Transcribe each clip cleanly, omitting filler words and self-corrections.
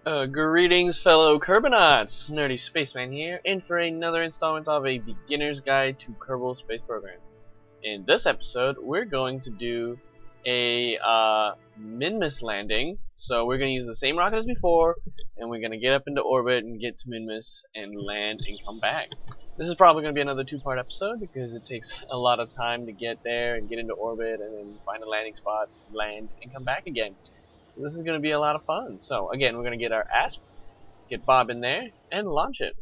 Greetings, fellow Kerbonauts! Nerdy Spaceman here, in for another installment of a beginner's guide to Kerbal Space Program. In this episode, we're going to do a Minmus landing. So we're going to use the same rocket as before, and we're going to get up into orbit and get to Minmus and land and come back. This is probably going to be another two-part episode because it takes a lot of time to get there and get into orbit and then find a landing spot, land, and come back again. So this is going to be a lot of fun. So again, we're going to get our ASP, get Bob in there, and launch it.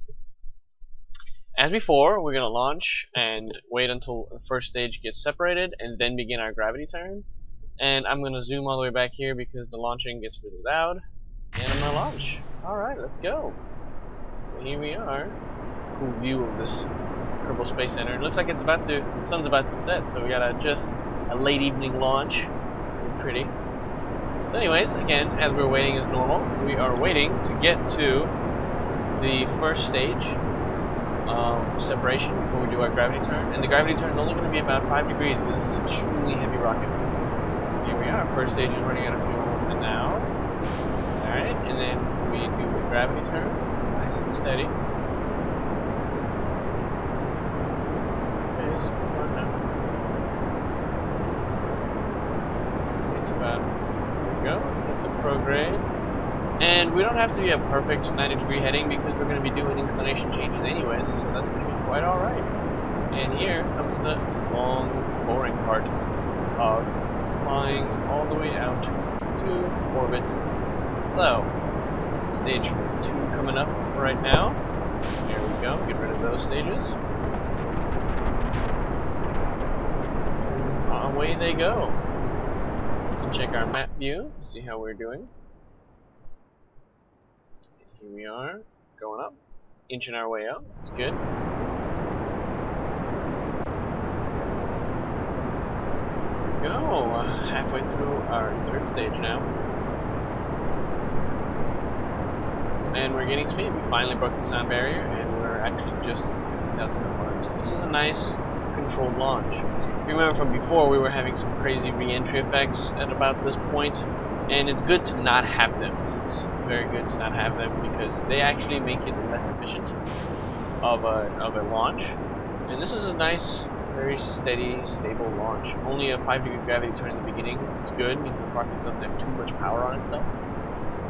As before, we're going to launch and wait until the first stage gets separated and then begin our gravity turn. And I'm going to zoom all the way back here because the launching gets really loud. And I'm going to launch. Alright, let's go. So here we are. Cool view of this Kerbal Space Center. It looks like the sun's about to set, so we got just a late evening launch. Pretty. So anyways, again, as we're waiting as normal, we are waiting to get to the first stage separation before we do our gravity turn. And the gravity turn is only going to be about 5 degrees because this is an extremely heavy rocket. Here we are. First stage is running out of fuel now. Alright, and then we do the gravity turn. Nice and steady. It's about... go, hit the prograde, and we don't have to be a perfect 90-degree heading because we're going to be doing inclination changes anyways, so that's going to be quite alright. And here comes the long, boring part of flying all the way out to orbit. So, stage 2 coming up right now. There we go, get rid of those stages. And away they go. Check our map view, see how we're doing. Here we are, going up, inching our way up. It's good. Here we go, halfway through our third stage now. And we're getting speed. We finally broke the sound barrier, and we're actually just at 15,000 miles. This is a nice controlled launch. If you remember from before, we were having some crazy re-entry effects at about this point, and it's good to not have them. It's very good to not have them because they actually make it less efficient of a launch. And this is a nice, very steady, stable launch. Only a 5-degree gravity turn in the beginning. It's good, means the rocket doesn't have too much power on itself.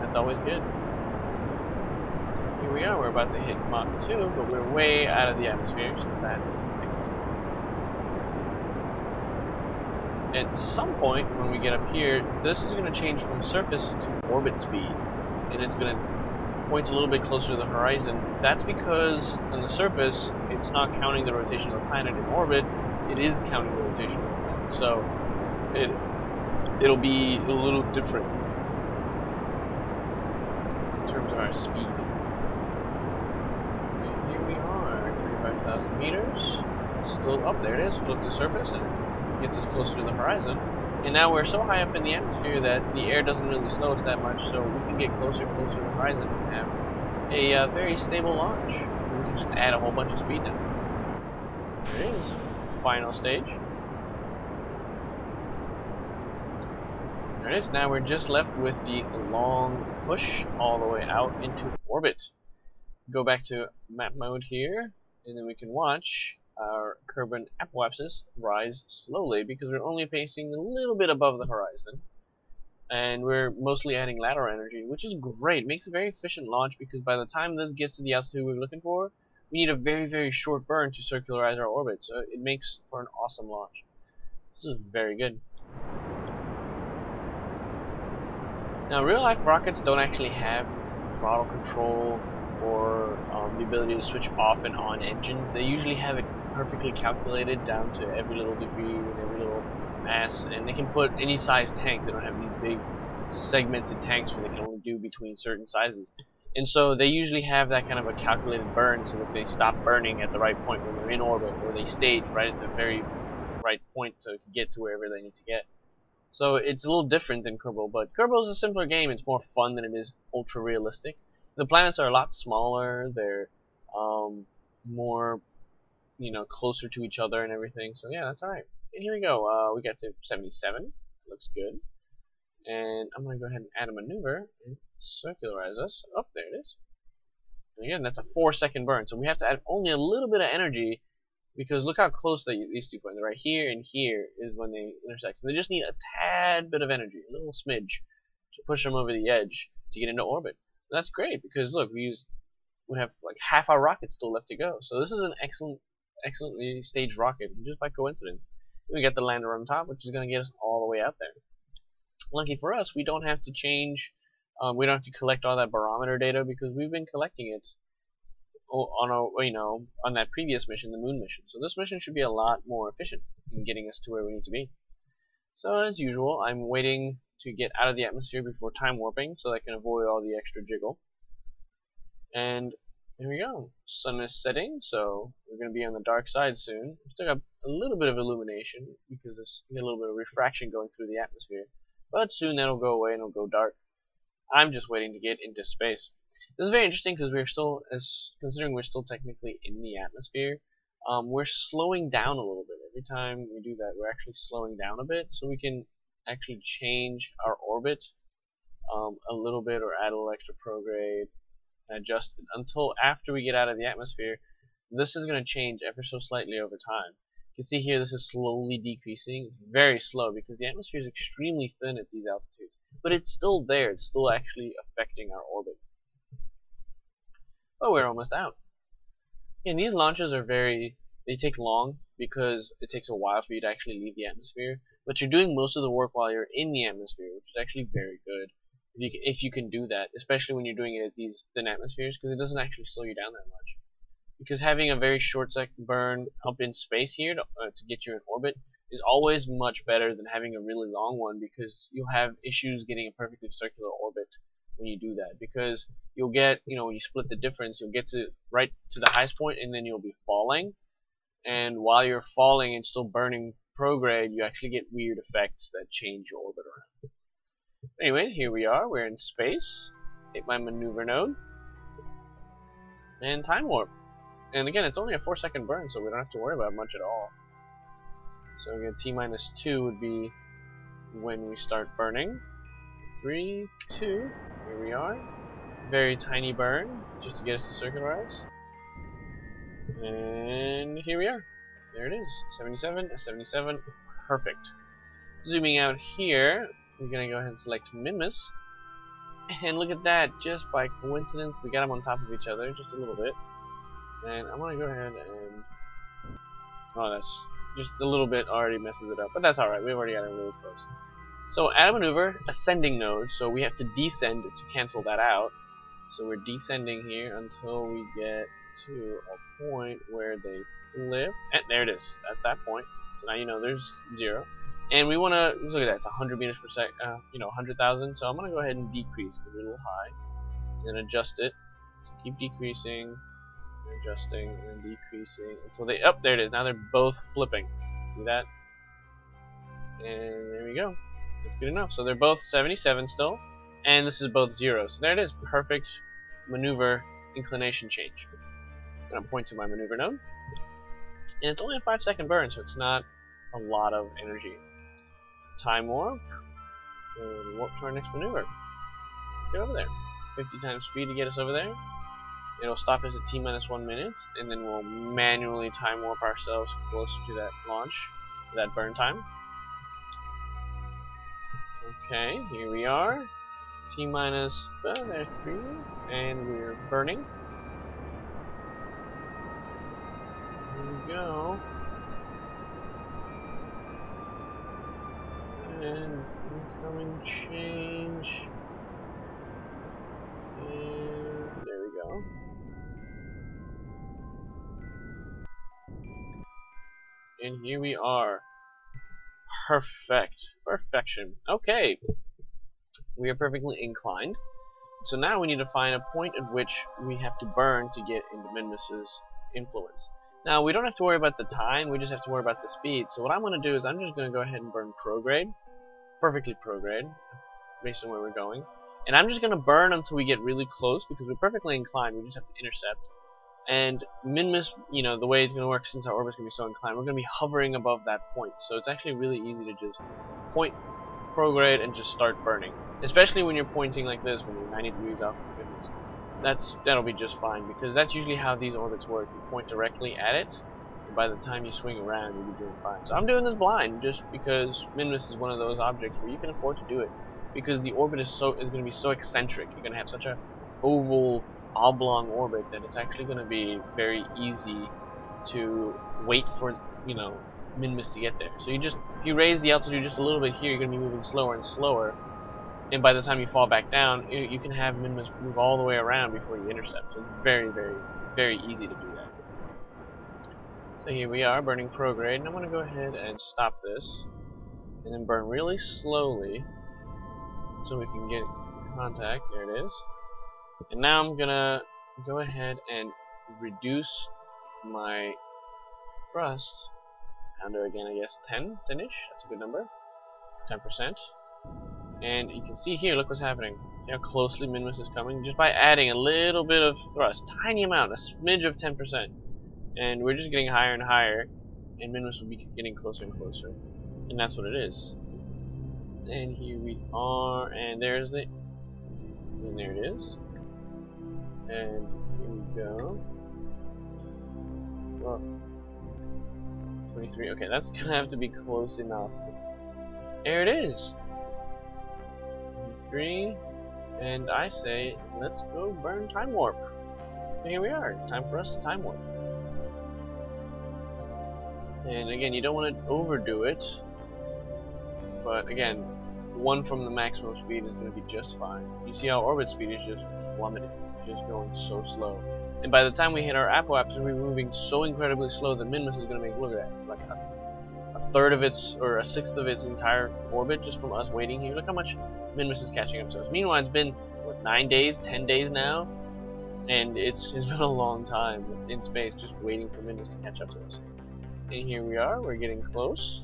That's always good. Here we are, we're about to hit Mach 2, but we're way out of the atmosphere, so that is excellent. At some point, when we get up here, this is going to change from surface to orbit speed, and it's going to point a little bit closer to the horizon. That's because on the surface, it's not counting the rotation of the planet. In orbit, it is counting the rotation of the planet, so it'll be a little different in terms of our speed. And here we are, 35,000 meters. Still up there. It is. Flip the surface and gets us closer to the horizon, and now we're so high up in the atmosphere that the air doesn't really slow us that much, so we can get closer and closer to the horizon and have a very stable launch. We can just add a whole bunch of speed now. There it is. Final stage. There it is. Now we're just left with the long push all the way out into orbit. Go back to map mode here, and then we can watch our Kerbal apoapsis rise slowly because we're only pacing a little bit above the horizon, and we're mostly adding lateral energy, which is great. It makes a very efficient launch because by the time this gets to the altitude we're looking for, we need a very, very short burn to circularize our orbit, so it makes for an awesome launch. This is very good. Now, real life rockets don't actually have throttle control or the ability to switch off and on engines. They usually have it perfectly calculated down to every little degree and every little mass, and they can put any size tanks. They don't have these big segmented tanks where they can only do between certain sizes, and so they usually have that kind of a calculated burn so that they stop burning at the right point when they're in orbit, or they stage right at the very right point to get to wherever they need to get. So it's a little different than Kerbal, but Kerbal is a simpler game. It's more fun than it is ultra realistic. The planets are a lot smaller. They're more, closer to each other and everything. So yeah, that's alright. And here we go. We got to 77. Looks good. And I'm going to go ahead and add a maneuver and circularize us. Oh, there it is. And again, that's a 4-second burn, so we have to add only a little bit of energy, because look how close these 2 points are. Right here and here is when they intersect. So they just need a tad bit of energy, a little smidge, to push them over the edge to get into orbit. And that's great, because look, we have like half our rocket still left to go. So this is an excellently staged rocket, just by coincidence. We get the lander on top, which is going to get us all the way out there. Lucky for us, we don't have to change, we don't have to collect all that barometer data, because we've been collecting it on that previous mission, the moon mission. So this mission should be a lot more efficient in getting us to where we need to be. So as usual, I'm waiting to get out of the atmosphere before time warping, so I can avoid all the extra jiggle. And here we go. Sun is setting, so we're going to be on the dark side soon. We still got a little bit of illumination, because there's a little bit of refraction going through the atmosphere. But soon that'll go away and it'll go dark. I'm just waiting to get into space. This is very interesting, because we're still, considering we're still technically in the atmosphere, we're slowing down a little bit. Every time we do that, we're actually slowing down a bit, so we can actually change our orbit a little bit, or add a little extra prograde, and adjust it until after we get out of the atmosphere. This is going to change ever so slightly over time. You can see here this is slowly decreasing. It's very slow, because the atmosphere is extremely thin at these altitudes. But it's still there. It's still actually affecting our orbit. But we're almost out. And these launches are they take long, because it takes a while for you to actually leave the atmosphere. But you're doing most of the work while you're in the atmosphere, which is actually very good. If you can do that, especially when you're doing it at these thin atmospheres, because it doesn't actually slow you down that much. Because having a very short second burn up in space here to get you in orbit is always much better than having a really long one, because you'll have issues getting a perfectly circular orbit when you do that. Because you'll get, when you split the difference, you'll get right to the highest point, and then you'll be falling. And while you're falling and still burning prograde, you actually get weird effects that change your orbit around. Anyway, here we are. We're in space. Hit my maneuver node. And time warp. And again, it's only a 4-second burn, so we don't have to worry about much at all. So again, T-2 would be when we start burning. 3, 2, here we are. Very tiny burn, just to get us to circularize. And here we are. There it is. 77, 77, perfect. Zooming out here, we're going to go ahead and select Minmus. And look at that, just by coincidence, we got them on top of each other, just a little bit. And I'm going to go ahead and... oh, that's just a little bit already messes it up. But that's alright, we've already got it really close. So add a maneuver, ascending node, so we have to descend to cancel that out. So we're descending here until we get to a point where they flip. And there it is, that's that point. So now you know there's 0. And we want to, look at that, it's 100 meters per second, 100,000. So I'm going to go ahead and decrease, because we're a little high. And then adjust it. So keep decreasing. Adjusting and decreasing until they there it is. Now they're both flipping. See that? And there we go. That's good enough. So they're both 77 still, and this is both 0. So there it is. Perfect maneuver inclination change. I'm gonna point to my maneuver node, and it's only a 5-second burn, so it's not a lot of energy. Time warp, and warp to our next maneuver. Let's get over there. 50 times speed to get us over there. It'll stop us at T-1 minute, and then we'll manually time warp ourselves closer to that launch, that burn time. Okay, here we are. T-minus, there's 3, and we're burning. Here we go. And incoming change. And there we go. And here we are. Perfect. Perfection. Okay. We are perfectly inclined. So now we need to find a point at which we have to burn to get into Minmus's influence. Now we don't have to worry about the time, we just have to worry about the speed. So what I'm going to do is I'm just going to go ahead and burn prograde. Perfectly prograde, based on where we're going. And I'm just going to burn until we get really close, because we're perfectly inclined, we just have to intercept. And Minmus, the way it's going to work, since our orbit's going to be so inclined, we're going to be hovering above that point. So it's actually really easy to just point prograde and just start burning. Especially when you're pointing like this, when you're 90 degrees off of goodness. That'll be just fine, because that's usually how these orbits work. You point directly at it, and by the time you swing around, you'll be doing fine. So I'm doing this blind, just because Minmus is one of those objects where you can afford to do it, because the orbit is going to be so eccentric. You're going to have such a oval, oblong orbit that it's actually going to be very easy to wait for, you know, Minmus to get there. So if you raise the altitude just a little bit here, you're going to be moving slower and slower. And by the time you fall back down, you can have Minmus move all the way around before you intercept. So it's very, very, very easy to do that. So here we are, burning prograde, and I'm going to go ahead and stop this, and then burn really slowly until we can get contact. There it is. And now I'm going to go ahead and reduce my thrust down to, again, I guess 10-ish. That's a good number. 10%. And you can see here, look what's happening. See how closely Minmus is coming? Just by adding a little bit of thrust, tiny amount, a smidge of 10%. And we're just getting higher and higher, and Minmus will be getting closer and closer. And that's what it is. And here we are, and there's it. And there it is. And here we go. Well, 23, okay, that's gonna have to be close enough. There it is! 3, and I say, let's go burn time warp. And here we are, time for us to time warp. And again, you don't want to overdo it, but again, 1 from the maximum speed is going to be just fine. You see how orbit speed is just plummeting, just going so slow. And by the time we hit our apoapse, we're moving so incredibly slow that Minmus is going to make, look at that, like a third of its, or a sixth of its entire orbit just from us waiting here. Look how much Minmus is catching up to us. Meanwhile, it's been, what, 9 days, 10 days now? And it's been a long time in space just waiting for Minmus to catch up to us. And here we are, we're getting close.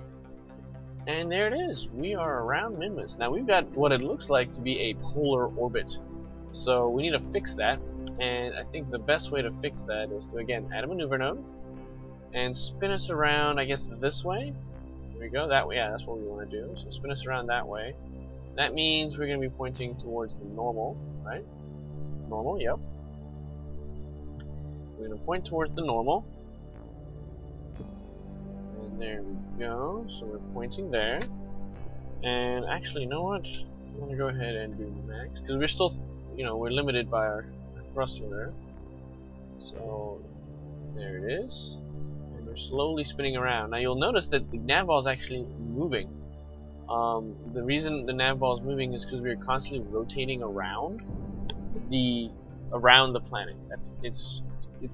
And there it is, we are around Minmus. Now we've got what it looks like to be a polar orbit. So we need to fix that. And I think the best way to fix that is to, again, add a maneuver node. And spin us around, I guess, this way. There we go, that way, yeah, that's what we want to do. So spin us around that way. That means we're going to be pointing towards the normal, right? Normal, yep. We're going to point towards the normal. And there we go. So we're pointing there. And actually, you know what? I'm going to go ahead and do max. Because we're still, you know, we're limited by our thruster there. So there it is. And we're slowly spinning around. Now you'll notice that the nav ball is actually moving. The reason the nav ball is moving is because we're constantly rotating around the planet. It's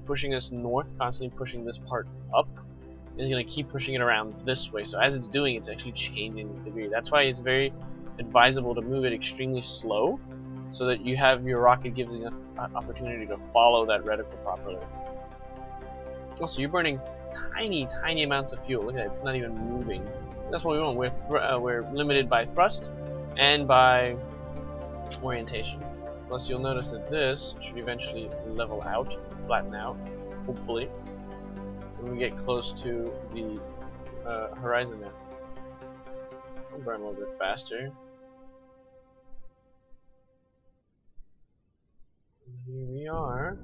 pushing us north, constantly pushing this part up, and it's going to keep pushing it around this way. So as it's doing, it's actually changing the degree. That's why it's very advisable to move it extremely slow, so that you have your rocket gives you an opportunity to follow that reticle properly. Also, you're burning tiny amounts of fuel. Look at that, it's not even moving. That's what we want. We're limited by thrust and by orientation. Plus, you'll notice that this should eventually level out, flatten out, hopefully, when we get close to the horizon there. I'll burn a little bit faster. Here we are.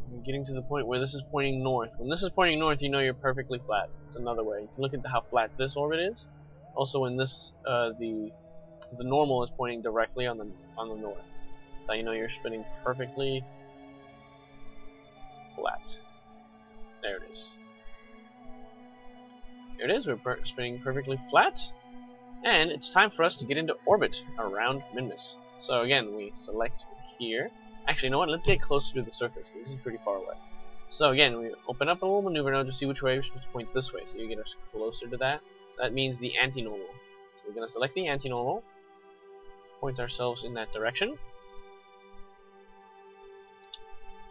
We're getting to the point where this is pointing north. When this is pointing north, you know you're perfectly flat. It's another way. You can look at how flat this orbit is. Also, when this the normal is pointing directly on the north, that's how you know you're spinning perfectly flat. There it is. There it is. We're spinning perfectly flat, and it's time for us to get into orbit around Minmus. So again, we select here. Actually, you know what? Let's get closer to the surface. This is pretty far away. So again, we open up a little maneuver node to see which way we're supposed to point this way. So you get us closer to that. That means the anti-normal. So we're going to select the anti-normal, point ourselves in that direction.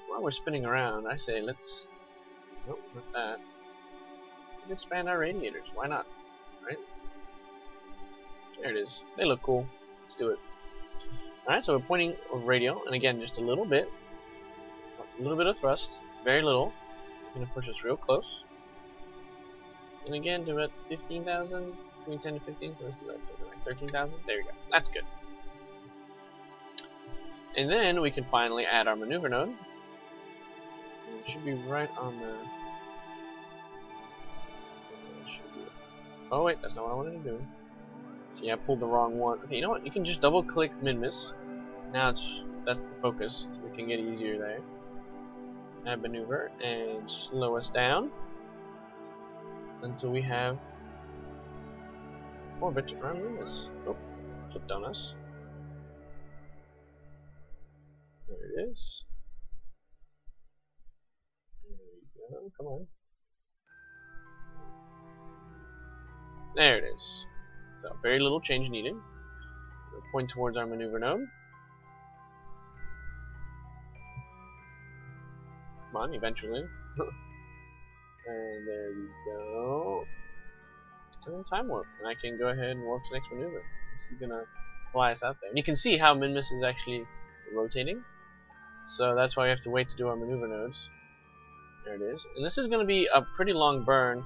While we're spinning around, I say let's... Nope, not that. Let's expand our radiators. Why not? Right? There it is. They look cool. Let's do it. Alright, so we're pointing a radial, and again, just a little bit of thrust, very little. It's going to push us real close. And again, to about 15,000, between 10 and 15, so let's do like 13,000. There we go. That's good. And then we can finally add our maneuver node. And it should be right on the... Oh wait, that's not what I wanted to do. See, I pulled the wrong one. Okay, you know what? You can just double click Minmus. Now that's the focus. We can get easier there. Add maneuver and slow us down until we have orbit around Minmus. Oh, flipped on us. There it is. There we go. Come on. There it is. So very little change needed. We'll point towards our maneuver node. Come on, eventually. And there we go. And then time warp. And I can go ahead and warp to next maneuver. This is gonna fly us out there. And you can see how Minmus is actually rotating. So that's why we have to wait to do our maneuver nodes. There it is. And this is gonna be a pretty long burn.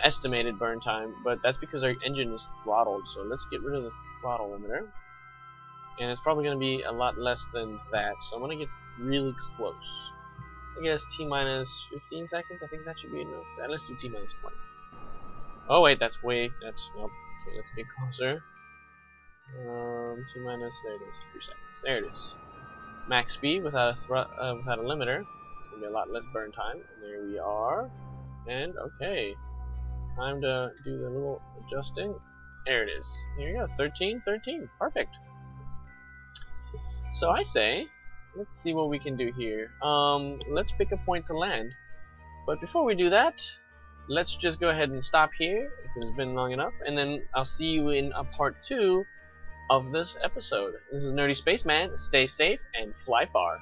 Estimated burn time, but that's because our engine is throttled, so let's get rid of the throttle limiter. And it's probably going to be a lot less than that, so I'm going to get really close. I guess T minus 15 seconds, I think that should be enough. Let's do T minus 20. Oh wait, nope. Okay, let's get closer. T minus, there it is, 3 seconds. There it is. Max speed without a limiter. It's going to be a lot less burn time. And there we are. And okay. Time to do the little adjusting. There it is. Here you go. 13, 13. Perfect. So I say, let's see what we can do here. Let's pick a point to land. But before we do that, let's just go ahead and stop here because it's been long enough. And then I'll see you in a part 2 of this episode. This is Nerdy Spaceman. Stay safe and fly far.